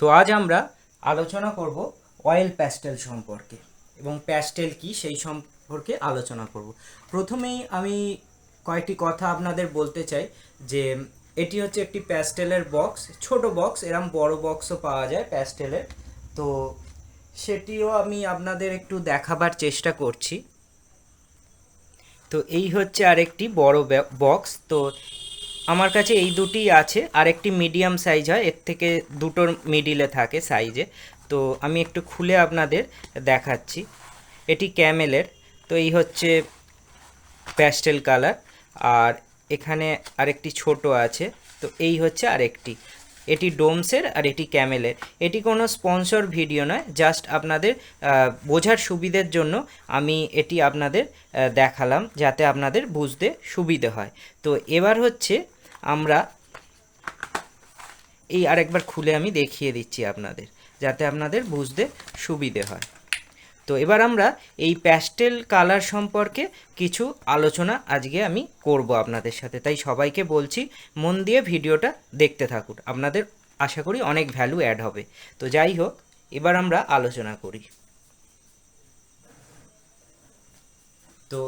তো আজ আমরা আলোচনা করব অয়েল প্যাস্টেল সম্পর্কে এবং প্যাস্টেল কি সেই সম্পর্কে আলোচনা করব। প্রথমেই আমি কয়েকটি কথা আপনাদের বলতে চাই যে এটি হচ্ছে একটি প্যাস্টেলের বক্স, ছোট বক্স, এরম বড় বক্সও পাওয়া যায় প্যাস্টেলের। তো সেটিও আমি আপনাদের একটু দেখাবার চেষ্টা করছি। তো এই হচ্ছে আরেকটি বড় বক্স। তো আমার কাছে এই দুটিই আছে, আর একটি মিডিয়াম সাইজ হয়, এর থেকে দুটোর মিডিলে থাকে সাইজে। তো আমি একটু খুলে আপনাদের দেখাচ্ছি। এটি ক্যামেলের। তো এই হচ্ছে প্যাস্টেল কালার, আর এখানে আরেকটি ছোট আছে। তো এই হচ্ছে আরেকটি, এটি ডোমসের আর এটি ক্যামেলের। এটি কোনো স্পন্সর ভিডিও নয়, জাস্ট আপনাদের বোঝার সুবিধের জন্য আমি এটি আপনাদের দেখালাম, যাতে আপনাদের বুঝতে সুবিধে হয়। তো এবার হচ্ছে আমরা এই আরেকবার খুলে আমি দেখিয়ে দিচ্ছি আপনাদের, যাতে আপনাদের বুঝতে সুবিধে হয়। তো এবার আমরা এই প্যাস্টেল কালার সম্পর্কে কিছু আলোচনা আজকে আমি করব আপনাদের সাথে, তাই সবাইকে বলছি মন দিয়ে ভিডিওটা দেখতে থাকুন, আপনাদের আশা করি অনেক ভ্যালু অ্যাড হবে। তো যাই হোক, এবার আমরা আলোচনা করি। তো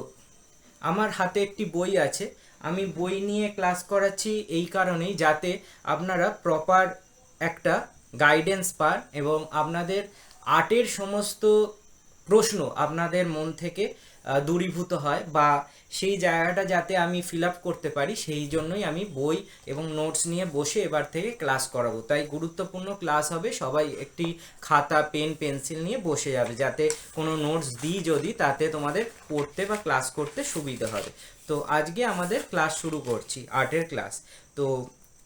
আমার হাতে একটি বই আছে, আমি বই নিয়ে ক্লাস করাচ্ছি এই কারণেই যাতে আপনারা প্রপার একটা গাইডেন্স পান এবং আপনাদের আর্টের সমস্ত প্রশ্ন আপনাদের মন থেকে দূরীভূত হয়, বা সেই জায়গাটা যাতে আমি ফিল আপ করতে পারি, সেই জন্যই আমি বই এবং নোটস নিয়ে বসে এবার থেকে ক্লাস করাবো। তাই গুরুত্বপূর্ণ ক্লাস হবে, সবাই একটি খাতা পেন পেন্সিল নিয়ে বসে যাবে, যাতে কোনো নোটস দিই যদি, তাতে তোমাদের পড়তে বা ক্লাস করতে সুবিধা হবে। তো আজকে আমাদের ক্লাস শুরু করছি, আর্টের ক্লাস। তো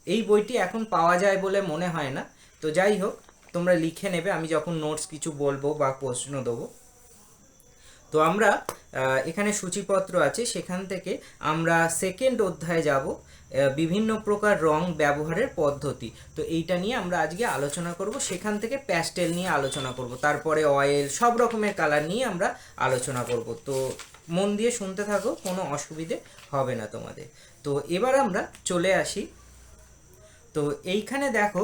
এই বইটি এখন পাওয়া যায় বলে মনে হয় না। তো যাই হোক, তোমরা লিখে নেবে আমি যখন নোটস কিছু বলবো বা প্রশ্ন দেবো। তো আমরা এখানে সূচিপত্র আছে, সেখান থেকে আমরা সেকেন্ড অধ্যায়ে যাব, বিভিন্ন প্রকার রং ব্যবহারের পদ্ধতি। তো এইটা নিয়ে আমরা আজকে আলোচনা করব, সেখান থেকে প্যাস্টেল নিয়ে আলোচনা করব, তারপরে অয়েল, সব রকমের কালার নিয়ে আমরা আলোচনা করব। তো মন দিয়ে শুনতে থাকো, কোনো অসুবিধে হবে না তোমাদের। তো এবার আমরা চলে আসি। তো এইখানে দেখো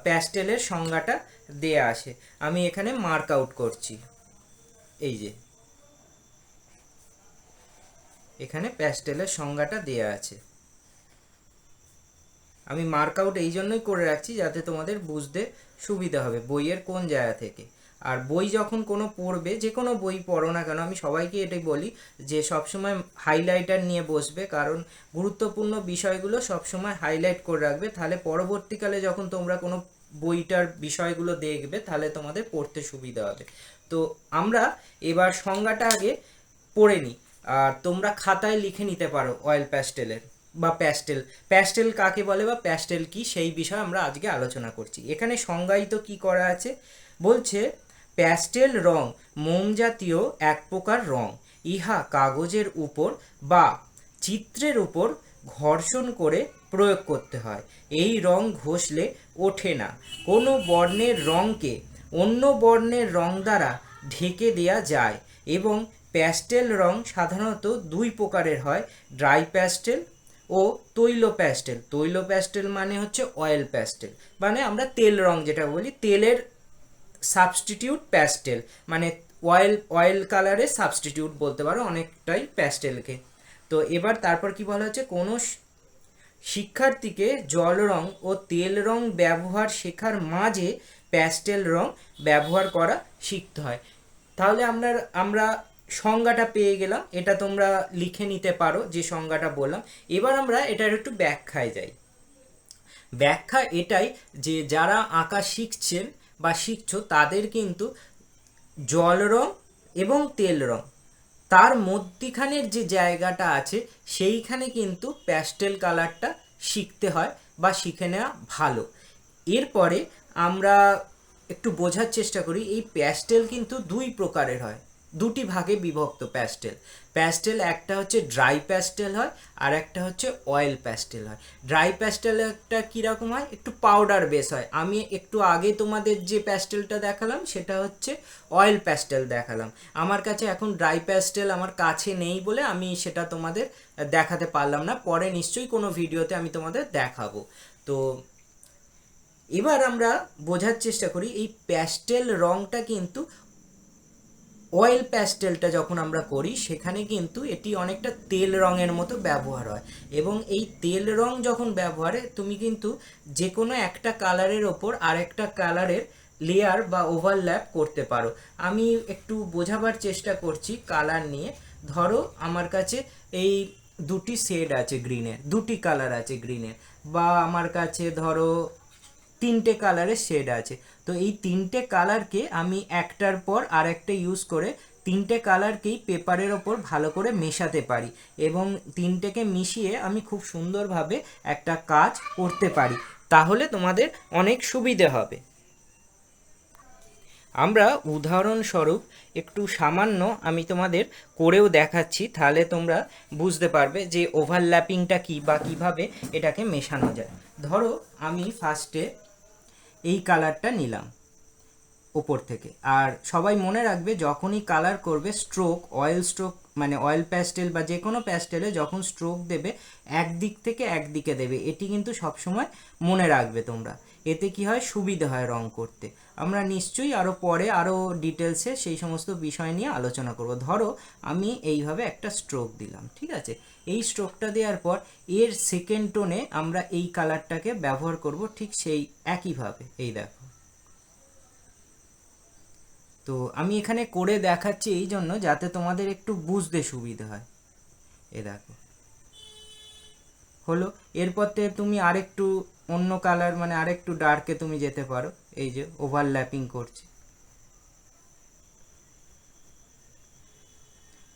প্যাস্টেলের সংজ্ঞাটা দেয়া আছে, আমি এখানে মার্ক আউট করছি। এই যে এখানে প্যাস্টেলের সংজ্ঞাটা দেয়া আছে, আমি মার্ক আউট এই জন্যই করে রাখছি যাতে তোমাদের বুঝতে সুবিধা হবে বইয়ের কোন জায়গা থেকে। আর বই যখন কোনো পড়বে, যে কোনো বই পড়ো না কেন, আমি সবাইকে এটাই বলি যে সবসময় হাইলাইটার নিয়ে বসবে, কারণ গুরুত্বপূর্ণ বিষয়গুলো সবসময় হাইলাইট করে রাখবে, তাহলে পরবর্তীকালে যখন তোমরা কোনো বইটার বিষয়গুলো দেখবে, তাহলে তোমাদের পড়তে সুবিধা হবে। তো আমরা এবার সংজ্ঞাটা আগে পড়ে নিই, আর তোমরা খাতায় লিখে নিতে পারো অয়েল প্যাস্টেলের বা প্যাস্টেল, প্যাস্টেল কাকে বলে বা প্যাস্টেল কি, সেই বিষয়ে আমরা আজকে আলোচনা করছি। এখানে সংজ্ঞায়িত কি করা আছে, বলছে প্যাস্টেল রং মোম জাতীয় এক প্রকার রং, ইহা কাগজের উপর বা চিত্রের উপর ঘর্ষণ করে প্রয়োগ করতে হয়। এই রং ঘষলে ওঠে না। কোনো বর্ণের রংকে অন্য বর্ণের রং দ্বারা ঢেকে দেয়া যায় এবং প্যাস্টেল রং সাধারণত দুই প্রকারের হয়, ড্রাই প্যাস্টেল ও তৈল প্যাস্টেল। তৈল প্যাস্টেল মানে হচ্ছে অয়েল প্যাস্টেল, মানে আমরা তেল রং যেটা বলি, তেলের সাবস্টিটিউট প্যাস্টেল, মানে অয়েল কালারের সাবস্টিটিউট বলতে পারো অনেকটাই প্যাস্টেলকে। তো এবার তারপর কি বলা হচ্ছে, কোনো শিক্ষার্থীকে জল রং ও তেল রং ব্যবহার শেখার মাঝে প্যাস্টেল রং ব্যবহার করা শিখতে হয়। তাহলে আমরা সংজ্ঞাটা পেয়ে গেলাম, এটা তোমরা লিখে নিতে পারো যে সংজ্ঞাটা বললাম। এবার আমরা এটার একটু ব্যাখ্যায় যাই। ব্যাখ্যা এটাই যে যারা আঁকা শিখছেন বা শিখছো, তাদের কিন্তু জল রং এবং তেল রং, তার মধ্যিখানের যে জায়গাটা আছে, সেইখানে কিন্তু প্যাস্টেল কালারটা শিখতে হয় বা শিখে নেওয়া ভালো। এরপরে আমরা একটু বোঝার চেষ্টা করি, এই প্যাস্টেল কিন্তু দুই প্রকারের হয়, দুটি ভাগে বিভক্ত প্যাস্টেল। প্যাস্টেল একটা হচ্ছে ড্রাই প্যাস্টেল হয়, আর একটা হচ্ছে অয়েল প্যাস্টেল হয়। ড্রাই প্যাস্টেলটা কীরকম হয়, একটু পাউডার বেস হয়। আমি একটু আগে তোমাদের যে প্যাস্টেলটা দেখালাম সেটা হচ্ছে অয়েল প্যাস্টেল দেখালাম। আমার কাছে এখন ড্রাই প্যাস্টেল আমার কাছে নেই বলে আমি সেটা তোমাদের দেখাতে পারলাম না, পরে নিশ্চয়ই কোনো ভিডিওতে আমি তোমাদের দেখাবো। তো এবার আমরা বোঝার চেষ্টা করি এই প্যাস্টেল রঙটা কিন্তু অয়েল প্যাস্টেলটা যখন আমরা করি সেখানে কিন্তু এটি অনেকটা তেল রঙের মতো ব্যবহার হয়, এবং এই তেল রং যখন ব্যবহারে তুমি কিন্তু যে কোনো একটা কালারের ওপর আরেকটা কালারের লেয়ার বা ওভারল্যাপ করতে পারো। আমি একটু বোঝাবার চেষ্টা করছি কালার নিয়ে। ধরো আমার কাছে এই দুটি শেড আছে গ্রিনের, দুটি কালার আছে গ্রিনের, বা আমার কাছে ধরো তিনটে কালারের শেড আছে। তো এই তিনটে কালারকে আমি একটার পর আর একটা ইউজ করে তিনটে কালারকেই পেপারের ওপর ভালো করে মেশাতে পারি, এবং তিনটেকে মিশিয়ে আমি খুব সুন্দরভাবে একটা কাজ করতে পারি। তাহলে তোমাদের অনেক সুবিধে হবে। আমরা উদাহরণস্বরূপ একটু সামান্য আমি তোমাদের করেও দেখাচ্ছি, তাহলে তোমরা বুঝতে পারবে যে ওভারল্যাপিংটা কী বা কীভাবে এটাকে মেশানো যায়। ধরো আমি ফার্স্টে এই কালারটা নিলাম ওপর থেকে, আর সবাই মনে রাখবে যখনই কালার করবে স্ট্রোক, অয়েল স্ট্রোক মানে অয়েল প্যাস্টেল বা যে কোনো প্যাস্টেলে যখন স্ট্রোক দেবে একদিক থেকে একদিকে দেবে, এটি কিন্তু সবসময় মনে রাখবে তোমরা। এতে কি হয়, সুবিধা হয় রং করতে। আমরা নিশ্চয়ই আরও পরে আরও ডিটেলসে সেই সমস্ত বিষয় নিয়ে আলোচনা করব। ধরো আমি এইভাবে একটা স্ট্রোক দিলাম, ঠিক আছে। এই স্ট্রোকটা দেওয়ার পর এর সেকেন্ড টোনে আমরা এই কালারটাকে ব্যবহার করব ঠিক সেই একইভাবে। এই দেখো, তো আমি এখানে করে দেখাচ্ছি এই জন্য যাতে তোমাদের একটু বুঝতে সুবিধা হয়। এ দেখো হলো। এরপর থেকে তুমি আরেকটু অন্য কালার মানে আরেকটু ডার্কে তুমি যেতে পারো। এই যে ওভারল্যাপিং করছে,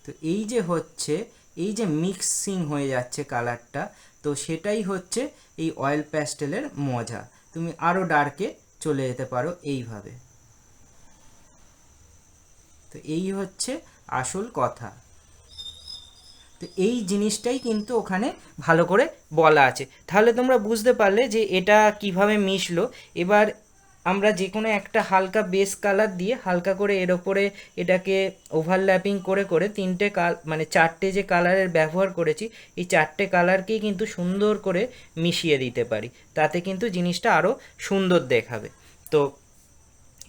তো এই যে হচ্ছে, এই যে মিক্সিং হয়ে যাচ্ছে কালারটা, তো সেটাই হচ্ছে এই অয়েল প্যাস্টেলের মজা। তুমি আরও ডার্কে চলে যেতে পারো এইভাবে। তো এই হচ্ছে আসল কথা। তো এই জিনিসটাই কিন্তু ওখানে ভালো করে বলা আছে। তাহলে তোমরা বুঝতে পারলে যে এটা কিভাবে মিশলো। এবার আমরা যে কোনো একটা হালকা বেস কালার দিয়ে হালকা করে এর ওপরে এটাকে ওভারল্যাপিং করে করে তিনটে মানে চারটে যে কালারের ব্যবহার করেছি এই চারটে কালারকেই কিন্তু সুন্দর করে মিশিয়ে দিতে পারি, তাতে কিন্তু জিনিসটা আরও সুন্দর দেখাবে। তো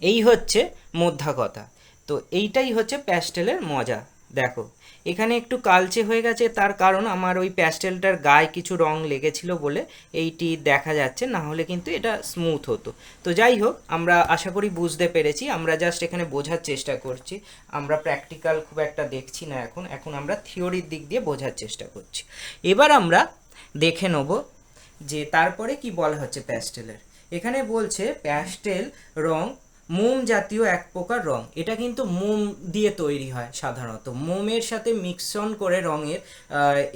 এই হচ্ছে মোদ্দা কথা। তো এইটাই হচ্ছে প্যাস্টেলের মজা। দেখো এখানে একটু কালচে হয়ে গেছে, তার কারণ আমার ওই প্যাস্টেলটার গায়ে কিছু রং লেগেছিল বলে এইটি দেখা যাচ্ছে, না হলে কিন্তু এটা স্মুথ হতো। তো যাই হোক, আমরা আশা করি বুঝতে পেরেছি। আমরা জাস্ট এখানে বোঝার চেষ্টা করছি, আমরা প্র্যাকটিক্যাল খুব একটা দেখছি না এখন, এখন আমরা থিওরির দিক দিয়ে বোঝার চেষ্টা করছি। এবার আমরা দেখে নেব যে তারপরে কি বলা হচ্ছে প্যাস্টেলের। এখানে বলছে প্যাস্টেল রং মোম জাতীয় এক প্রকার রং। এটা কিন্তু মোম দিয়ে তৈরি হয়, সাধারণত মোমের সাথে মিক্সন করে রঙের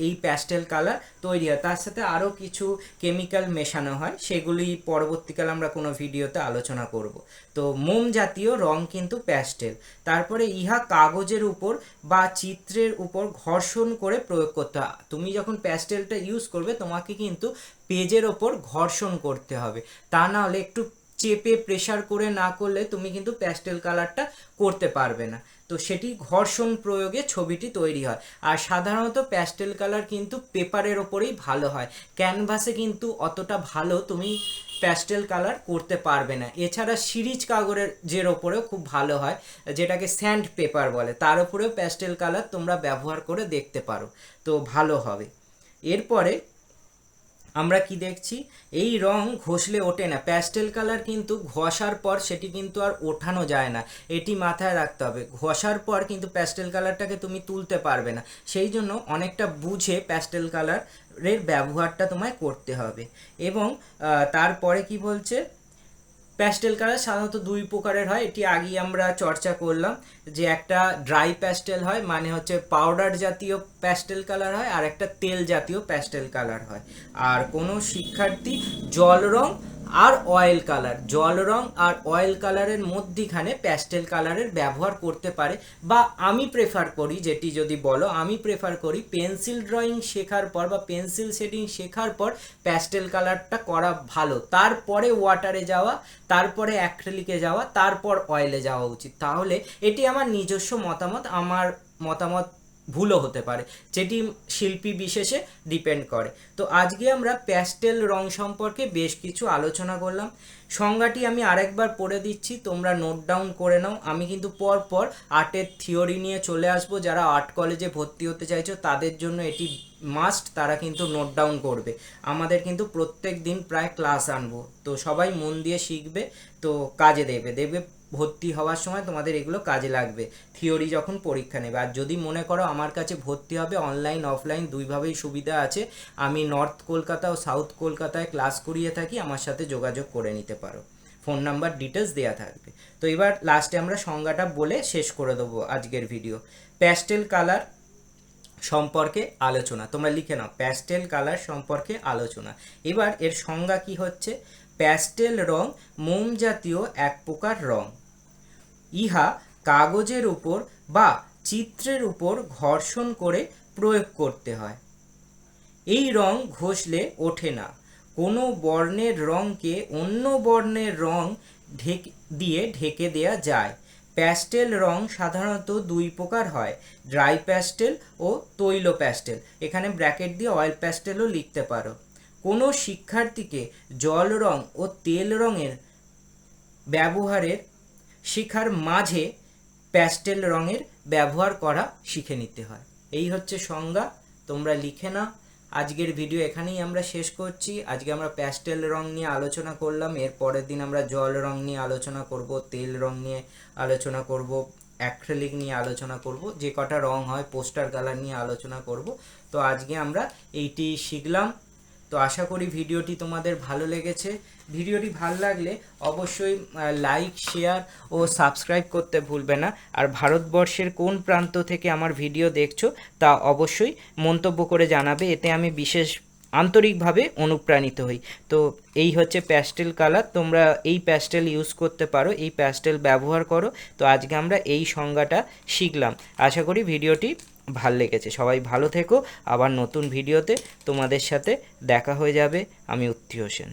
এই প্যাস্টেল কালার তৈরি হয়। তার সাথে আরও কিছু কেমিক্যাল মেশানো হয়, সেগুলি পরবর্তীকালে আমরা কোনো ভিডিওতে আলোচনা করব। তো মোম জাতীয় রং কিন্তু প্যাস্টেল। তারপরে ইহা কাগজের উপর বা চিত্রের উপর ঘর্ষণ করে প্রয়োগ করতে হয়। তুমি যখন প্যাস্টেলটা ইউজ করবে তোমাকে কিন্তু পেজের ওপর ঘর্ষণ করতে হবে, তা না হলে একটু চেপে প্রেসার করে না করলে তুমি কিন্তু প্যাস্টেল কালারটা করতে পারবে না। তো সেটি ঘর্ষণ প্রয়োগে ছবিটি তৈরি হয়। আর সাধারণত প্যাস্টেল কালার কিন্তু পেপারের ওপরেই ভালো হয়, ক্যানভাসে কিন্তু অতটা ভালো তুমি প্যাস্টেল কালার করতে পারবে না। এছাড়া সিরিজ কাগজের ওপরেও খুব ভালো হয়, যেটাকে স্যান্ড পেপার বলে, তার উপরেও প্যাস্টেল কালার তোমরা ব্যবহার করে দেখতে পারো, তো ভালো হবে। এরপরে আমরা কি দেখছি, এই রং ঘষলে ওঠে না। প্যাস্টেল কালার কিন্তু ঘষার পর সেটি কিন্তু আর ওঠানো যায় না, এটি মাথায় রাখতে হবে। ঘষার পর কিন্তু প্যাস্টেল কালারটাকে তুমি তুলতে পারবে না, সেই জন্য অনেকটা বুঝে প্যাস্টেল কালারের ব্যবহারটা তোমায় করতে হবে। এবং তারপরে কি বলছে, প্যাস্টেল কালার সাধারণত দুই প্রকারের হয়, এটি আগেই আমরা চর্চা করলাম যে একটা ড্রাই প্যাস্টেল হয়, মানে হচ্ছে পাউডার জাতীয় প্যাস্টেল কালার হয়, আর একটা তেল জাতীয় প্যাস্টেল কালার হয়। আর কোনো শিক্ষার্থী জল রং আর অয়েল কালার, জল রং আর অয়েল কালারের মধ্যিখানে প্যাস্টেল কালারের ব্যবহার করতে পারে। বা আমি প্রেফার করি, যেটি যদি বলো, আমি প্রেফার করি পেন্সিল ড্রয়িং শেখার পর বা পেন্সিল শেডিং শেখার পর প্যাস্টেল কালারটা করা ভালো, তারপরে ওয়াটারে যাওয়া, তারপরে অ্যাক্রিলিকে যাওয়া, তারপর অয়েলে যাওয়া উচিত। তাহলে এটি আমার নিজস্ব মতামত, আমার মতামত ভুলও হতে পারে, যেটি শিল্পী বিশেষে ডিপেন্ড করে। তো আজকে আমরা প্যাস্টেল রং সম্পর্কে বেশ কিছু আলোচনা করলাম। সংজ্ঞাটি আমি আরেকবার পড়ে দিচ্ছি, তোমরা নোট ডাউন করে নাও। আমি কিন্তু পরপর আর্টের থিওরি নিয়ে চলে আসবো। যারা আর্ট কলেজে ভর্তি হতে চাইছো তাদের জন্য এটি মাস্ট, তারা কিন্তু নোট ডাউন করবে। আমাদের কিন্তু প্রত্যেক দিন প্রায় ক্লাস আনবো, তো সবাই মন দিয়ে শিখবে, তো কাজে দেবে ভর্তি হওয়ার সময় তোমাদের এগুলো কাজে লাগবে থিওরি যখন পরীক্ষা নেবে। আর যদি মনে করো আমার কাছে ভর্তি হবে, অনলাইন অফলাইন দুইভাবেই সুবিধা আছে। আমি নর্থ কলকাতা ও সাউথ কলকাতায় ক্লাস করিয়ে থাকি, আমার সাথে যোগাযোগ করে নিতে পারো, ফোন নাম্বার ডিটেলস দেওয়া থাকবে। তো এবার লাস্টে আমরা সংজ্ঞাটা বলে শেষ করে দেবো আজকের ভিডিও। প্যাস্টেল কালার সম্পর্কে আলোচনা, তোমরা লিখে নাও, প্যাস্টেল কালার সম্পর্কে আলোচনা। এবার এর সংজ্ঞা কি হচ্ছে? প্যাস্টেল রং মোম জাতীয় এক প্রকার রং। ইহা কাগজের উপর বা চিত্রের উপর ঘর্ষণ করে প্রয়োগ করতে হয়। এই রং ঘষলে ওঠে না। কোনো বর্ণের রঙকে অন্য বর্ণের রং দিয়ে ঢেকে দেয়া যায়। প্যাস্টেল রং সাধারণত দুই প্রকার হয়, ড্রাই প্যাস্টেল ও তৈল প্যাস্টেল। এখানে ব্র্যাকেট দিয়ে অয়েল প্যাস্টেলও লিখতে পারো। কোনো শিক্ষার্থীকে জল রং ও তেল রঙের ব্যবহারের শেখার মাঝে প্যাস্টেল রঙের ব্যবহার করা শিখে নিতে হয়। এই হচ্ছে সংজ্ঞা, তোমরা লিখে নাও। আজকের ভিডিও এখানেই আমরা শেষ করছি। আজকে আমরা প্যাস্টেল রং নিয়ে আলোচনা করলাম, এর পরের দিন আমরা জল রং নিয়ে আলোচনা করব, তেল রং নিয়ে আলোচনা করব, অ্যাক্রিলিক নিয়ে আলোচনা করব, যে কটা রং হয় পোস্টার কালার নিয়ে আলোচনা করব। তো আজকে আমরা এইটি শিখলাম। তো আশা করি ভিডিওটি তোমাদের ভালো লেগেছে। ভিডিওটি ভালো লাগলে অবশ্যই লাইক, শেয়ার ও সাবস্ক্রাইব করতে ভুলবে না। আর ভারতবর্ষের কোন প্রান্ত থেকে আমার ভিডিও দেখছো তা অবশ্যই মন্তব্য করে জানাবে, এতে আমি বিশেষ আন্তরিকভাবে অনুপ্রাণিত হই। তো এই হচ্ছে প্যাস্টেল কালার, তোমরা এই প্যাস্টেল ইউজ করতে পারো, এই প্যাস্টেল ব্যবহার করো। তো আজকে আমরা এই সংজ্ঞাটা শিখলাম। আশা করি ভিডিওটি ভাল লেগেছে। সবাই ভালো থেকো, আবার নতুন ভিডিওতে তোমাদের সাথে দেখা হয়ে যাবে। আমি উত্তি হোসেন।